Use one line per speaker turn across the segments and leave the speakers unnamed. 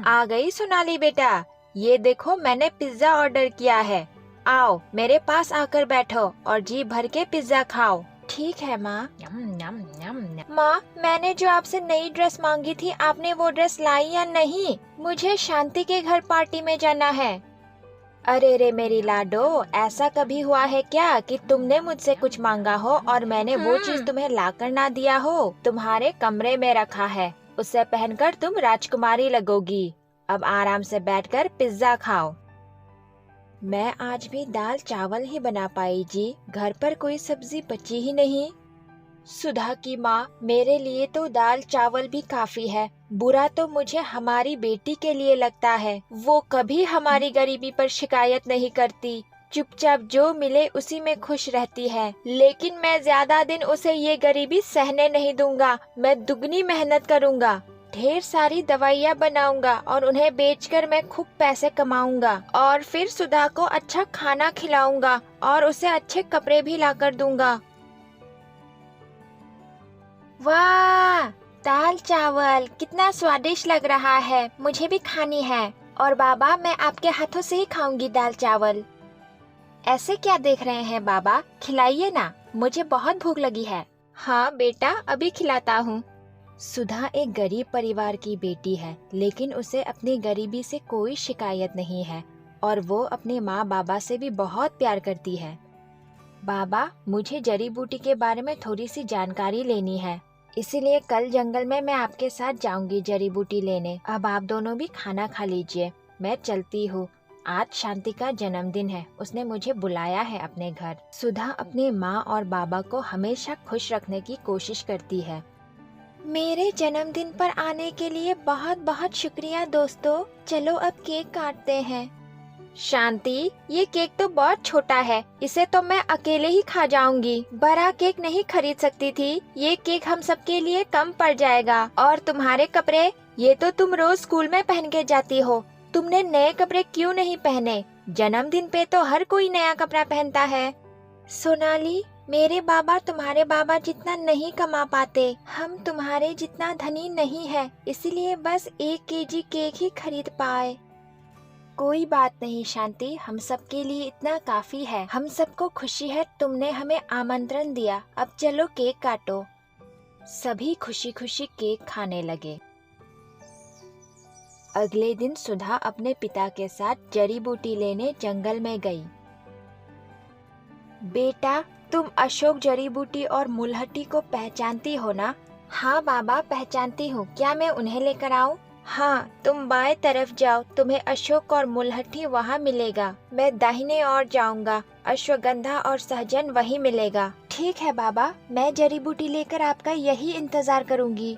आ गई सोनाली बेटा, ये देखो मैंने पिज्जा ऑर्डर किया है। आओ मेरे पास आकर बैठो और जी भर के पिज्जा खाओ। ठीक है माँ। माँ, मैंने जो आपसे नई ड्रेस मांगी थी, आपने वो ड्रेस लाई या नहीं? मुझे शांति के घर पार्टी में जाना है। अरे रे मेरी लाडो, ऐसा कभी हुआ है क्या कि तुमने मुझसे कुछ मांगा हो और मैंने वो चीज तुम्हें लाकर ना दिया हो? तुम्हारे कमरे में रखा है, उसे पहनकर तुम राजकुमारी लगोगी। अब आराम से बैठकर पिज्जा खाओ। मैं आज भी दाल चावल ही बना पाई जी, घर पर कोई सब्जी बची ही नहीं। सुधा की माँ, मेरे लिए तो दाल चावल भी काफी है। बुरा तो मुझे हमारी बेटी के लिए लगता है, वो कभी हमारी गरीबी पर शिकायत नहीं करती, चुपचाप जो मिले उसी में खुश रहती है। लेकिन मैं ज्यादा दिन उसे ये गरीबी सहने नहीं दूंगा। मैं दुगनी मेहनत करूंगा, ढेर सारी दवाइयाँ बनाऊंगा और उन्हें बेचकर मैं खूब पैसे कमाऊंगा और फिर सुधा को अच्छा खाना खिलाऊंगा और उसे अच्छे कपड़े भी लाकर दूंगा। वाह, दाल चावल कितना स्वादिष्ट लग रहा है, मुझे भी खानी है। और बाबा, मैं आपके हाथों से ही खाऊंगी दाल चावल। ऐसे क्या देख रहे हैं बाबा, खिलाइए ना, मुझे बहुत भूख लगी है। हाँ बेटा, अभी खिलाता हूँ। सुधा एक गरीब परिवार की बेटी है, लेकिन उसे अपनी गरीबी से कोई शिकायत नहीं है और वो अपने माँ बाबा से भी बहुत प्यार करती है। बाबा, मुझे जड़ी बूटी के बारे में थोड़ी सी जानकारी लेनी है, इसीलिए कल जंगल में मैं आपके साथ जाऊंगी जड़ी बूटी लेने। अब आप दोनों भी खाना खा लीजिए, मैं चलती हूँ। आज शांति का जन्मदिन है, उसने मुझे बुलाया है अपने घर। सुधा अपने माँ और बाबा को हमेशा खुश रखने की कोशिश करती है। मेरे जन्मदिन पर आने के लिए बहुत बहुत शुक्रिया दोस्तों। चलो अब केक काटते हैं। शांति, ये केक तो बहुत छोटा है, इसे तो मैं अकेले ही खा जाऊंगी। बड़ा केक नहीं खरीद सकती थी, ये केक हम सबके लिए कम पड़ जाएगा। और तुम्हारे कपड़े, ये तो तुम रोज स्कूल में पहन के जाती हो, तुमने नए कपड़े क्यों नहीं पहने? जन्मदिन पे तो हर कोई नया कपड़ा पहनता है। सोनाली, मेरे बाबा तुम्हारे बाबा जितना नहीं कमा पाते, हम तुम्हारे जितना धनी नहीं है, इसीलिए बस 1 केजी केक ही खरीद पाए। कोई बात नहीं शांति, हम सबके लिए इतना काफी है। हम सबको खुशी है तुमने हमें आमंत्रण दिया। अब चलो केक काटो। सभी खुशी खुशी केक खाने लगे। अगले दिन सुधा अपने पिता के साथ जड़ी बूटी लेने जंगल में गई। बेटा, तुम अशोक जड़ी बूटी और मुलहट्टी को पहचानती हो ना? हाँ बाबा, पहचानती हूँ। क्या मैं उन्हें लेकर आऊँ? हाँ, तुम बाएं तरफ जाओ, तुम्हें अशोक और मुलहट्टी वहाँ मिलेगा। मैं दाहिने ओर जाऊंगा, अश्वगंधा और सहजन वहीं मिलेगा। ठीक है बाबा, मैं जड़ी बूटी लेकर आपका यही इंतजार करूंगी।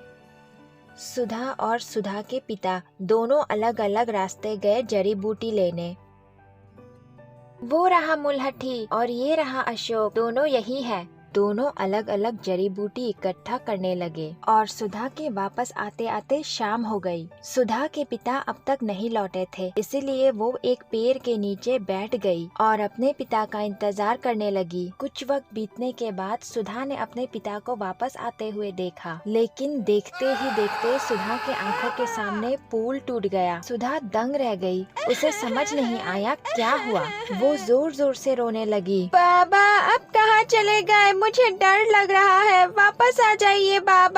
सुधा और सुधा के पिता दोनों अलग अलग रास्ते गए जड़ी बूटी लेने। वो रहा मुलहट्टी और ये रहा अशोक, दोनों यही है। दोनों अलग अलग जड़ी बूटी इकट्ठा करने लगे और सुधा के वापस आते आते शाम हो गई। सुधा के पिता अब तक नहीं लौटे थे, इसीलिए वो एक पेड़ के नीचे बैठ गई और अपने पिता का इंतजार करने लगी। कुछ वक्त बीतने के बाद सुधा ने अपने पिता को वापस आते हुए देखा, लेकिन देखते ही देखते सुधा के आंखों के सामने पुल टूट गया। सुधा दंग रह गई, उसे समझ नहीं आया क्या हुआ। वो जोर जोर से रोने लगी। बाबा, अब कहाँ चले गए? मुझे डर लग रहा है, वापस आ जाइए बाबा।